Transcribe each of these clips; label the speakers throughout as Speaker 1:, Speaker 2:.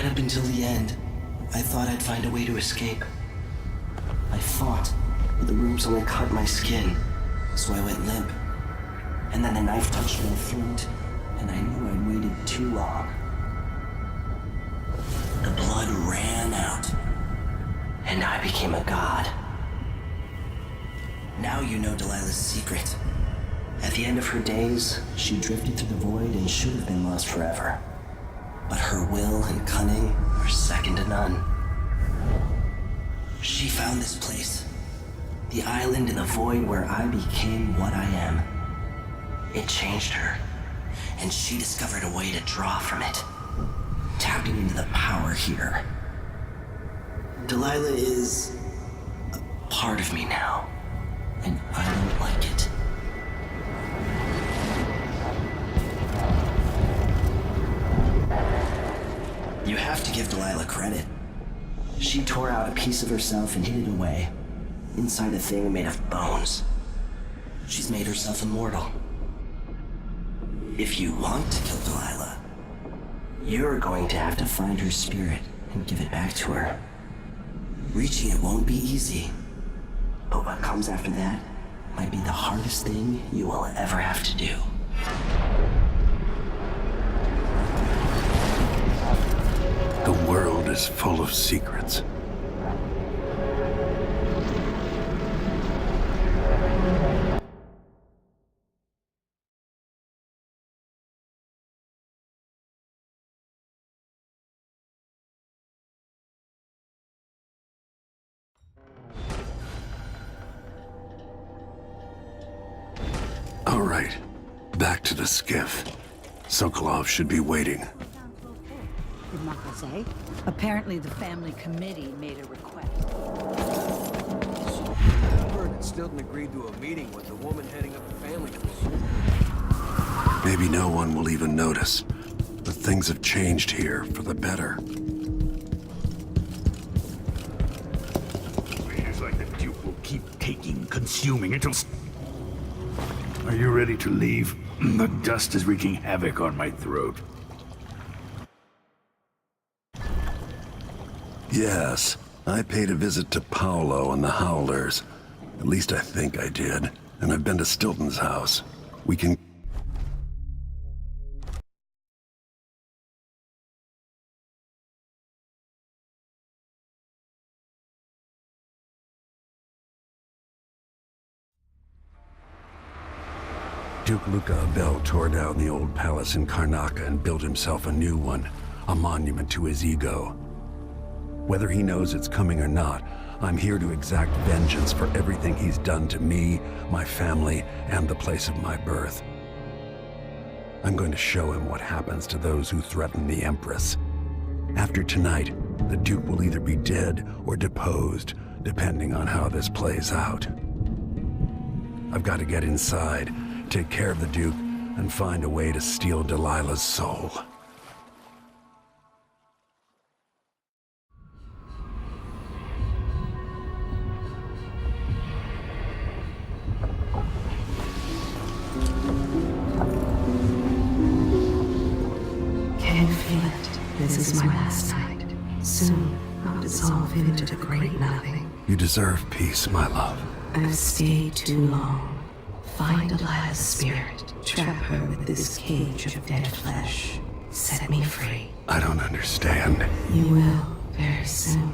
Speaker 1: up until the end, I thought I'd find a way to escape. I fought, but the rooms only cut my skin, so I went limp. And then the knife touched my throat, and I knew I'd waited too long. The blood ran out, and I became a god. Now you know Delilah's secret. At the end of her days, she drifted through the void and should have been lost forever. But her will and cunning are second to none. She found this place, the island in the void where I became what I am. It changed her, and she discovered a way to draw from it, tapping into the power here. Delilah is a part of me now, and I don't like it. You have to give Delilah credit. She tore out a piece of herself and hid it away, inside a thing made of bones. She's made herself immortal. If you want to kill Delilah, you're going to have to find her spirit and give it back to her. Reaching it won't be easy, but what comes after that might be the hardest thing you will ever have to do.
Speaker 2: The world is full of secrets. All right, back to the skiff. Sokolov should be waiting.
Speaker 3: Did Marco say? Apparently the family committee made a request.
Speaker 4: Heard that Stilton agreed to a meeting with the woman heading up the family committee.
Speaker 2: Maybe no one will even notice, but things have changed here for the better.
Speaker 5: It's like the Duke will keep consuming until... Are you ready to leave? The dust is wreaking havoc on my throat.
Speaker 2: Yes, I paid a visit to Paolo and the Howlers. At least I think I did. And I've been to Stilton's house. We can... Duke Luca Abel tore down the old palace in Karnaca and built himself a new one, a monument to his ego. Whether he knows it's coming or not, I'm here to exact vengeance for everything he's done to me, my family, and the place of my birth. I'm going to show him what happens to those who threaten the Empress. After tonight, the Duke will either be dead or deposed, depending on how this plays out. I've got to get inside, take care of the Duke, and find a way to steal Delilah's soul.
Speaker 6: Can you feel it? This is my last night. Soon, I'll dissolve into the great nothing.
Speaker 2: You deserve peace, my love.
Speaker 6: I've stayed too long. Find Delilah's spirit. Trap her with this cage of dead flesh. Set me free.
Speaker 2: I don't understand.
Speaker 6: You will, very soon.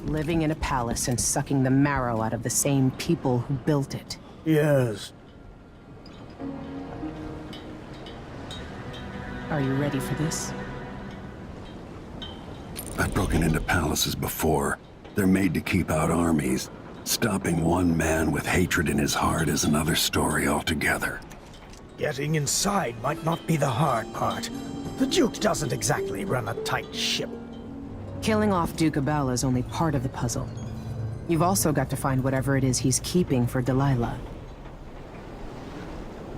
Speaker 7: Living in a palace and sucking the marrow out of the same people who built it.
Speaker 5: Yes.
Speaker 7: Are you ready for this?
Speaker 2: I've broken into palaces before. They're made to keep out armies. Stopping one man with hatred in his heart is another story altogether.
Speaker 8: Getting inside might not be the hard part. The Duke doesn't exactly run a tight ship.
Speaker 7: Killing off Duke Abel is only part of the puzzle. You've also got to find whatever it is he's keeping for Delilah.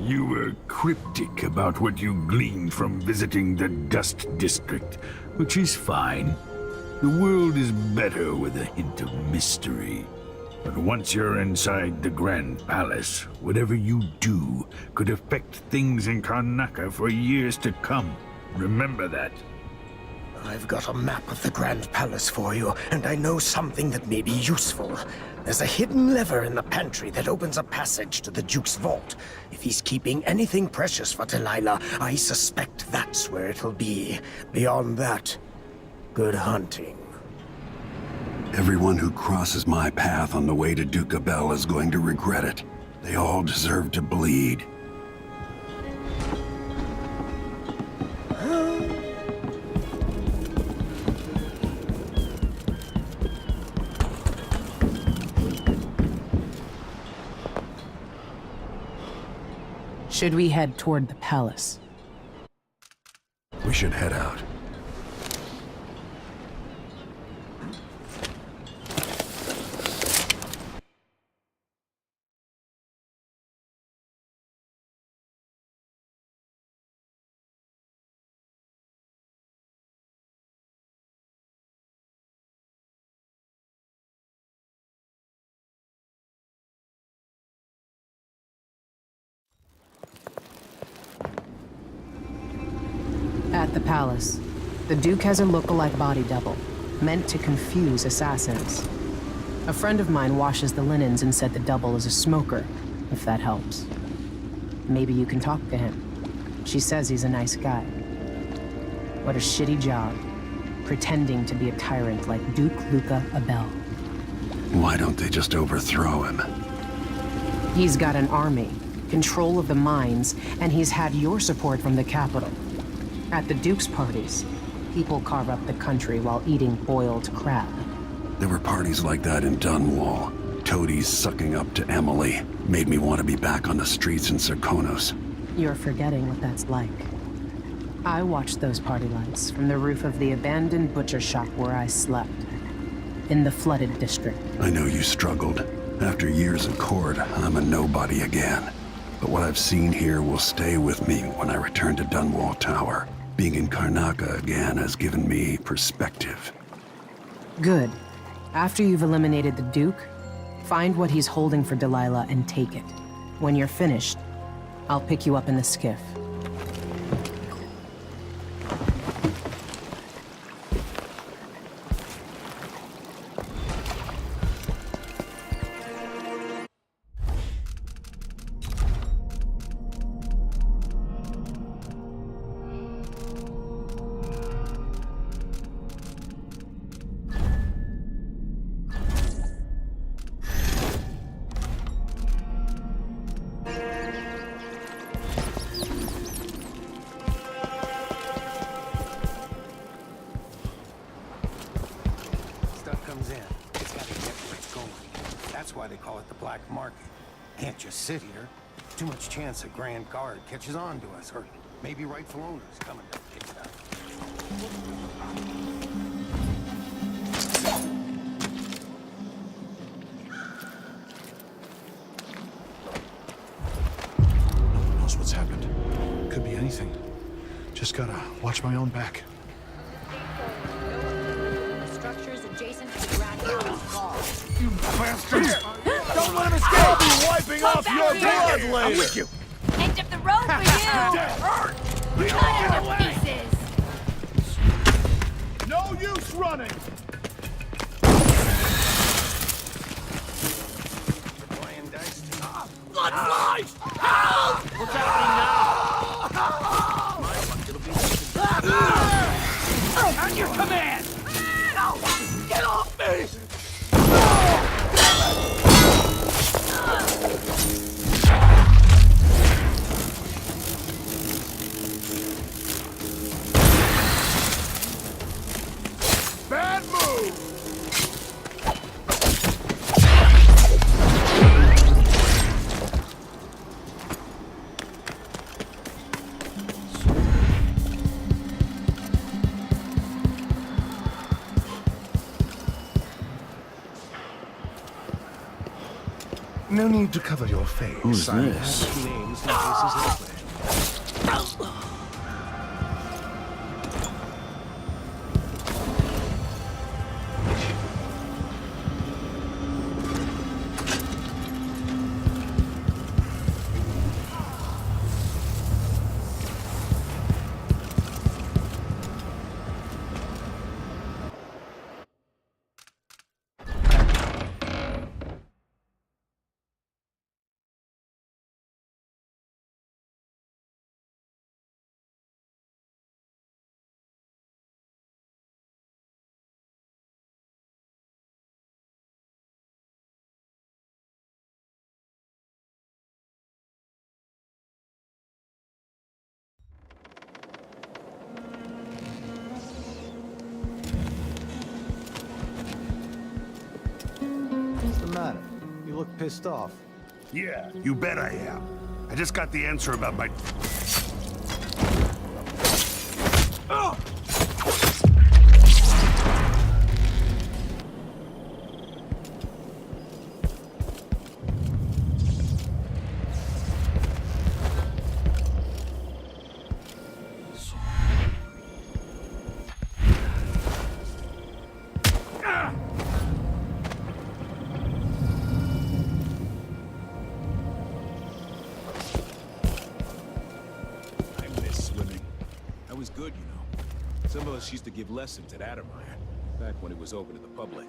Speaker 5: You were cryptic about what you gleaned from visiting the Dust District, which is fine. The world is better with a hint of mystery. But once you're inside the Grand Palace, whatever you do could affect things in Karnaca for years to come. Remember that.
Speaker 8: I've got a map of the Grand Palace for you, and I know something that may be useful. There's a hidden lever in the pantry that opens a passage to the Duke's vault. If he's keeping anything precious for Delilah, I suspect that's where it'll be. Beyond that, good hunting.
Speaker 2: Everyone who crosses my path on the way to Duke Bell is going to regret it. They all deserve to bleed.
Speaker 7: Should we head toward the palace?
Speaker 2: We should head out.
Speaker 7: At the palace, the Duke has a look-alike body double, meant to confuse assassins. A friend of mine washes the linens and said the double is a smoker, if that helps. Maybe you can talk to him. She says he's a nice guy. What a shitty job, pretending to be a tyrant like Duke Luca Abel.
Speaker 2: Why don't they just overthrow him?
Speaker 7: He's got an army, control of the mines, and he's had your support from the capital. At the Duke's parties, people carve up the country while eating boiled crab.
Speaker 2: There were parties like that in Dunwall. Toadies sucking up to Emily made me want to be back on the streets in Serkonos.
Speaker 7: You're forgetting what that's like. I watched those party lights from the roof of the abandoned butcher shop where I slept, in the flooded district.
Speaker 2: I know you struggled. After years in court, I'm a nobody again. But what I've seen here will stay with me when I return to Dunwall Tower. Being in Karnaca again has given me perspective.
Speaker 7: Good. After you've eliminated the Duke, find what he's holding for Delilah and take it. When you're finished, I'll pick you up in the skiff.
Speaker 9: That's why they call it the black market. Can't just sit here. Too much chance a Grand Guard catches on to us, or maybe rightful owners coming to kick it out.
Speaker 10: No one knows what's happened. Could be anything. Just gotta watch my own back.
Speaker 11: Structures adjacent to the Grand Palace wall.
Speaker 10: You bastards! Don't let him escape! I'll be wiping off your blood later! I'm with you!
Speaker 11: End of the road for you! Cut into pieces!
Speaker 10: No use running!
Speaker 9: Playing dice to
Speaker 10: Blood flies! Help! What's happening now?
Speaker 5: On your command!
Speaker 10: Get off me! No need to cover your face.
Speaker 5: Who's
Speaker 10: I
Speaker 5: this?
Speaker 10: have names and faces elsewhere.
Speaker 12: What's the matter? You look pissed off.
Speaker 5: Yeah, you bet I am. I just got the answer about my... Oh!
Speaker 4: Was good, you know. Some of us used to give lessons at Adamire, back when it was open to the public.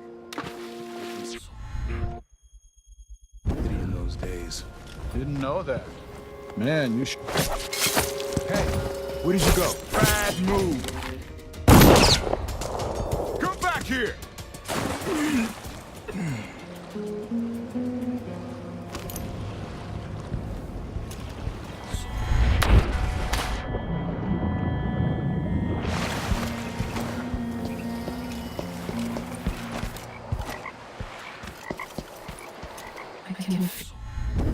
Speaker 4: In those days.
Speaker 10: Didn't know that. Man, you should... Hey, where did you go?
Speaker 5: Bad move! Come back here!
Speaker 6: I can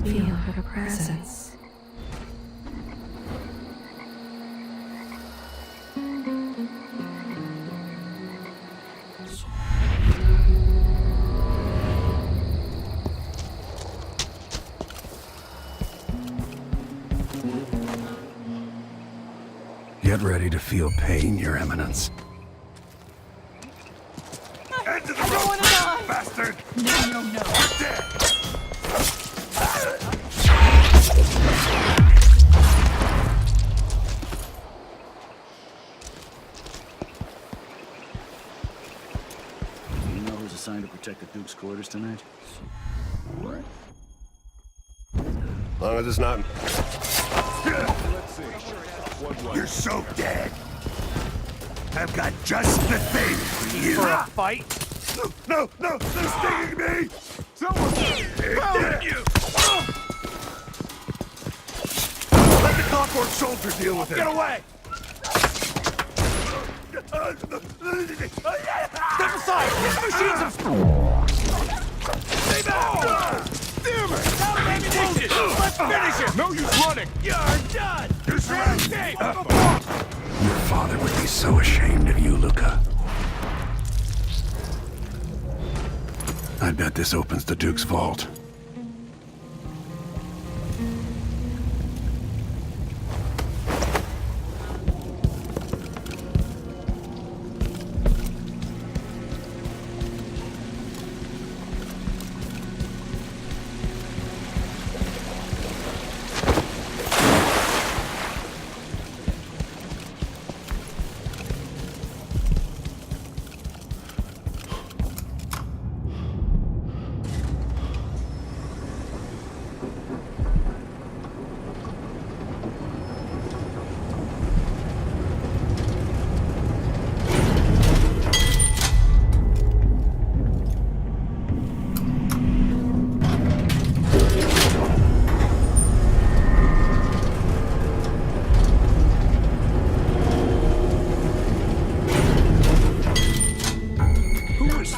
Speaker 6: feel her presence.
Speaker 2: Get ready to feel pain, Your Eminence.
Speaker 5: End to the rope, bastard!
Speaker 11: No.
Speaker 5: You're dead!
Speaker 13: You know who's assigned to protect the Duke's quarters tonight?
Speaker 9: As long as it's not...
Speaker 4: Let's see.
Speaker 5: You're so dead! I've got just the thing for you!
Speaker 4: For a fight?
Speaker 5: No! They're stinging me!
Speaker 4: Someone
Speaker 5: Pound
Speaker 4: you!
Speaker 5: Let the clockwork soldier deal with it!
Speaker 4: Get away! Step aside! These machines have... Stay back! Damn it! Out of ammunition! Let's finish him! No use running! You're done!
Speaker 5: You're
Speaker 4: Escape!
Speaker 2: Your father would be so ashamed of you, Luca. I bet this opens the Duke's vault.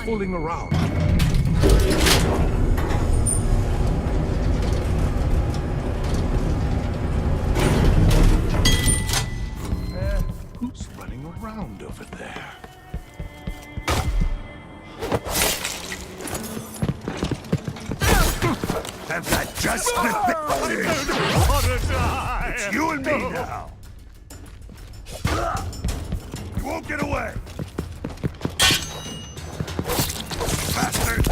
Speaker 10: Fooling around. Who's running around over there?
Speaker 5: Have Just the thing.
Speaker 4: What a time!
Speaker 5: It's you and me now. You won't get away. Bastard.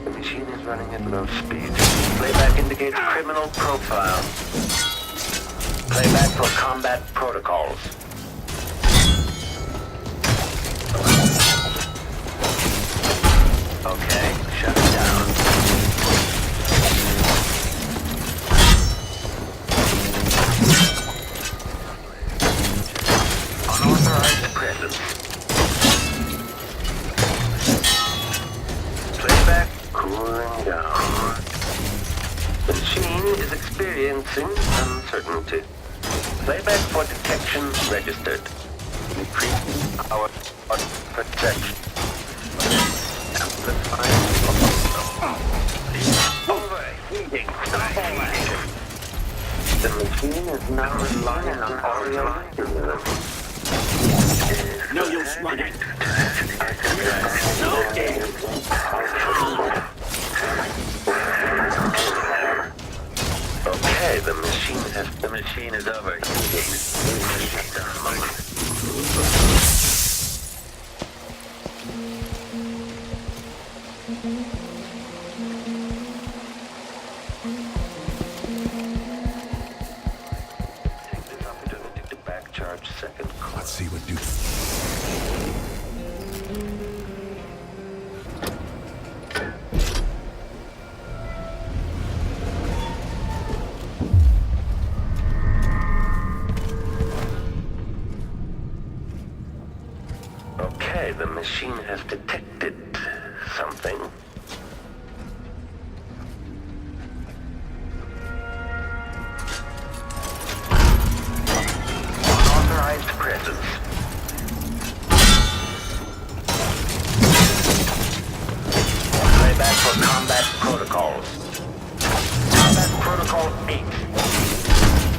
Speaker 14: The machine is running at low speed. Playback indicates criminal profile. Playback for combat protocols. Okay, shut it down. Unauthorized presence. Playback cooling down. The machine is experiencing uncertainty. Playback for detection registered. Increasing our protection. Amplifying. Overheating. The machine is now relying on audio stimulus.
Speaker 1: No use running.
Speaker 14: Okay, the machine is overheating. Shut down mode. Take this opportunity to back charge second car.
Speaker 2: Let's see what Duke...
Speaker 14: Okay, the machine has detected something. Unauthorized presence. Playback for combat protocols. Combat protocol 8.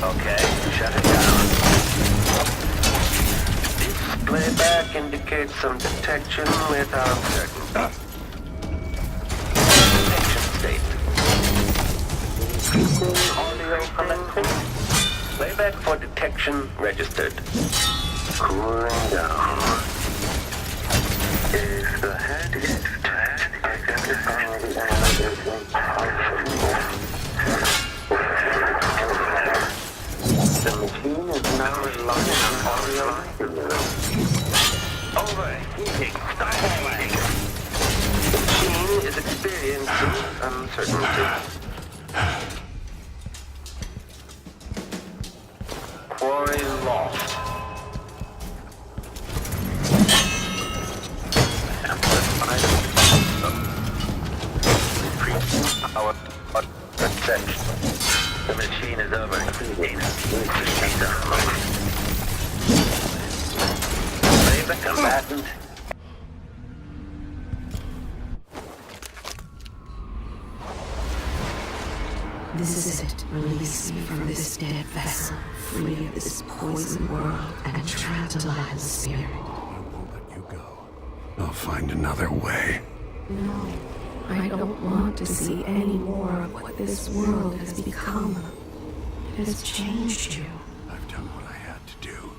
Speaker 14: Okay, shut it down. Playback indicates some detection without certainty. Detection state. Audio collecting. Playback for detection registered. Cooling down. Is the head intact? Identify the analyzation possible. The machine is now relying on audio stimulus. Overheating. Stop overheating. The machine is experiencing uncertainty. Quarry lost. Amplified. Increase our protection. The machine is overheating. Playback combatant.
Speaker 6: This is it. Release me from this dead vessel, free of this poisoned world, and tranquilize the spirit.
Speaker 2: I won't let you go. I'll find another way.
Speaker 6: No, I don't want to see any more of what this world has become. It has changed you.
Speaker 2: I've done what I had to do.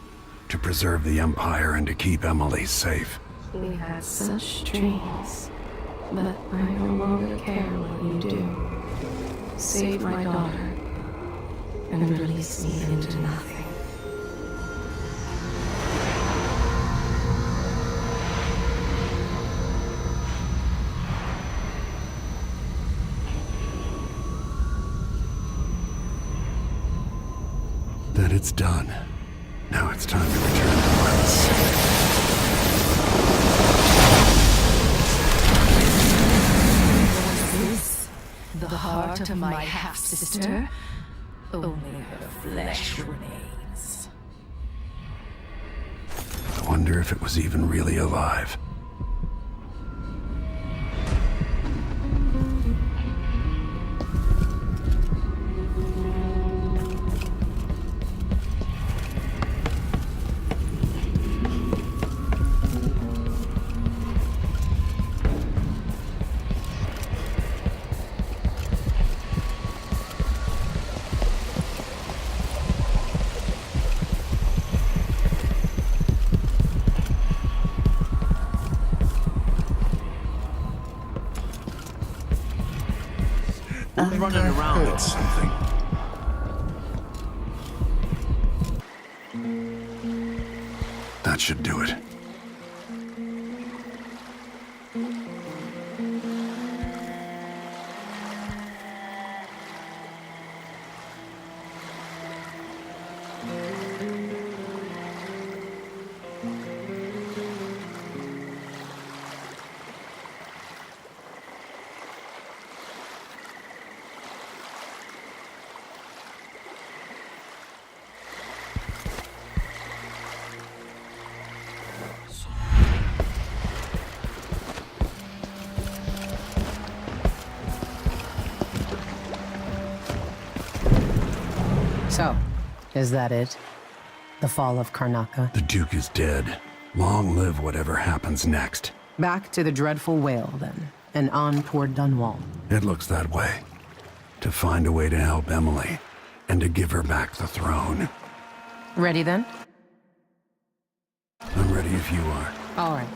Speaker 2: To preserve the Empire and to keep Emily safe.
Speaker 6: We had such dreams, but I no longer care what you do. Save my daughter, and release me into nothing.
Speaker 2: Then it's done. Now it's time to return to Marcus.
Speaker 3: The heart of my half-sister? Only her flesh remains.
Speaker 2: I wonder if it was even really alive.
Speaker 4: running around.
Speaker 10: That's something.
Speaker 2: That should do it.
Speaker 7: So, is that it? The fall of Karnaca?
Speaker 2: The Duke is dead. Long live whatever happens next.
Speaker 7: Back to the dreadful whale, then, and on toward Dunwall.
Speaker 2: It looks that way. To find a way to help Emily, and to give her back the throne.
Speaker 7: Ready, then?
Speaker 2: I'm ready if you are.
Speaker 7: All right.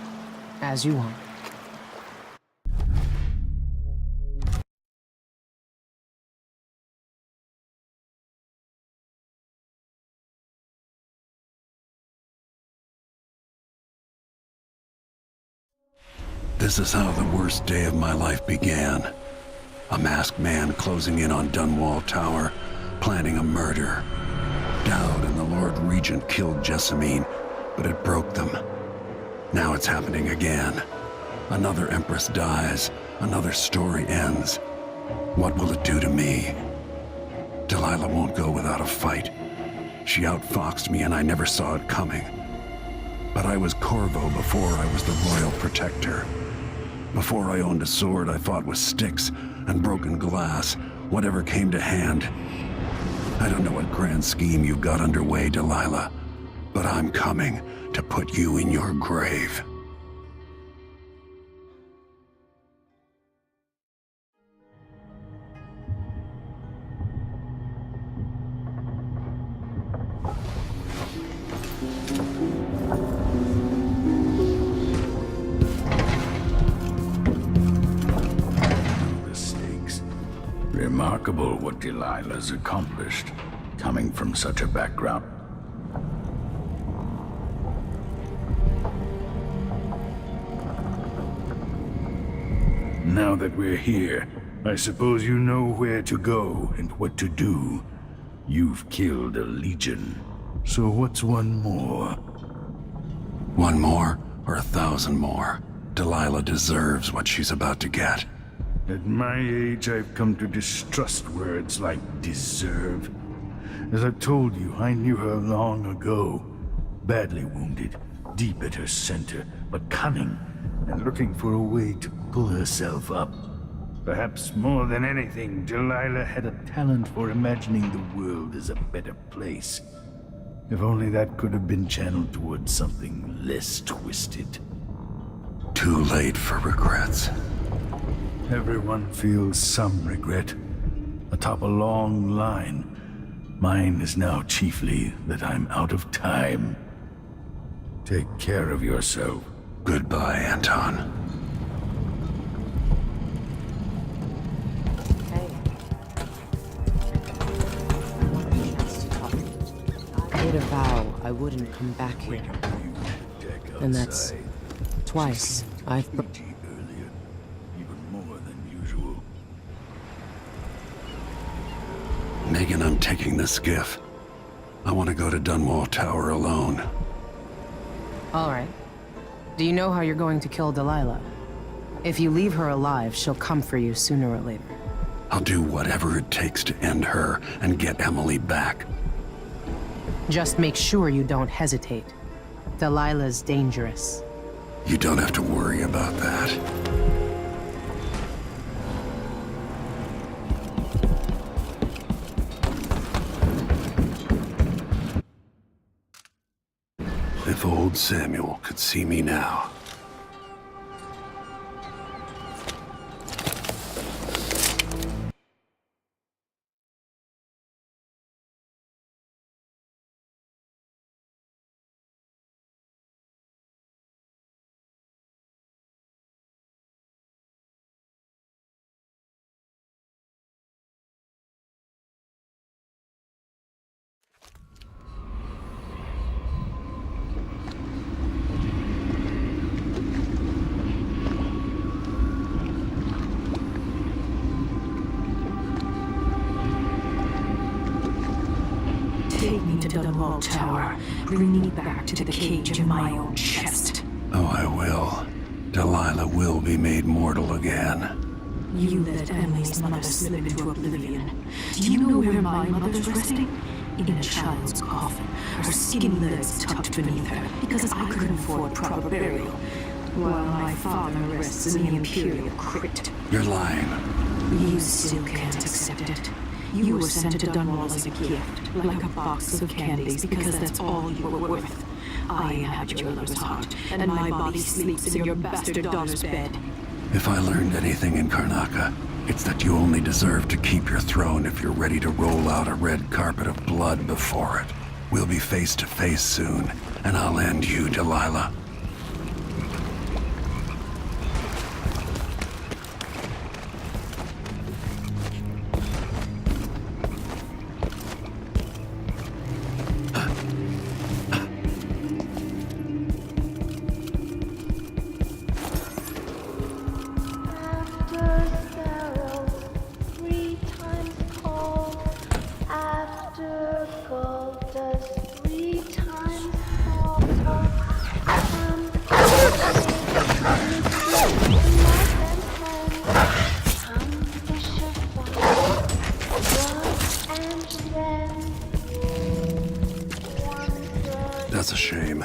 Speaker 7: As you want.
Speaker 2: This is how the worst day of my life began. A masked man closing in on Dunwall Tower, planning a murder. Dowd and the Lord Regent killed Jessamine, but it broke them. Now it's happening again. Another Empress dies, another story ends. What will it do to me? Delilah won't go without a fight. She outfoxed me and I never saw it coming. But I was Corvo before I was the Royal Protector. Before I owned a sword, I fought with sticks and broken glass, whatever came to hand. I don't know what grand scheme you've got underway, Delilah, but I'm coming to put you in your grave.
Speaker 5: Remarkable what Delilah's accomplished, coming from such a background. Now that we're here, I suppose you know where to go and what to do. You've killed a legion, so what's one more?
Speaker 2: One more, or 1,000 more. Delilah deserves what she's about to get.
Speaker 5: At my age, I've come to distrust words like deserve. As I've told you, I knew her long ago. Badly wounded, deep at her center, but cunning, and looking for a way to pull herself up. Perhaps more than anything, Delilah had a talent for imagining the world as a better place. If only that could have been channeled towards something less twisted.
Speaker 2: Too late for regrets.
Speaker 5: Everyone feels some regret, atop a long line. Mine is now chiefly that I'm out of time. Take care of yourself.
Speaker 2: Goodbye, Anton.
Speaker 7: I made a vow I wouldn't come back here. And that's twice I've...
Speaker 2: Megan, I'm taking the skiff. I want to go to Dunwall Tower alone.
Speaker 7: All right. Do you know how you're going to kill Delilah? If you leave her alive, she'll come for you sooner or later.
Speaker 2: I'll do whatever it takes to end her and get Emily back.
Speaker 7: Just make sure you don't hesitate. Delilah's dangerous.
Speaker 2: You don't have to worry about that. If old Samuel could see me now.
Speaker 6: Take me to Dunwall Tower. Bring me back to the cage in my own chest.
Speaker 2: Oh, I will. Delilah will be made mortal again.
Speaker 6: You let Emily's mother slip into oblivion. Do you know where my mother's resting? In a child's coffin, her skinny legs tucked beneath her, because I couldn't afford proper burial, while my father rests in the Imperial crypt.
Speaker 2: You're lying.
Speaker 6: You still can't accept it. You were sent to Dunwall as a gift, like a box of candies, because that's all you were worth. I inhabit your lover's heart, and my body sleeps in your bastard daughter's bed.
Speaker 2: If I learned anything in Karnaca, it's that you only deserve to keep your throne if you're ready to roll out a red carpet of blood before it. We'll be face to face soon, and I'll end you, Delilah. That's a shame.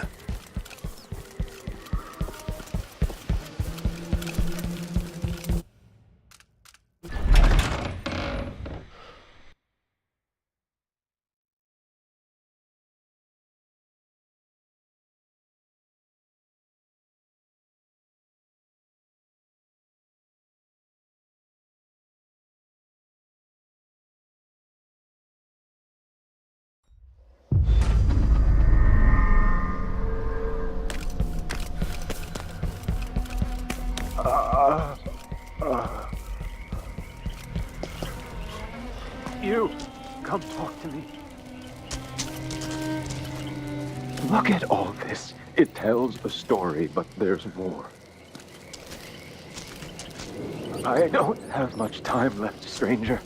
Speaker 15: You, come talk to me. Look at all this. It tells a story, but there's more. I don't have much time left, stranger.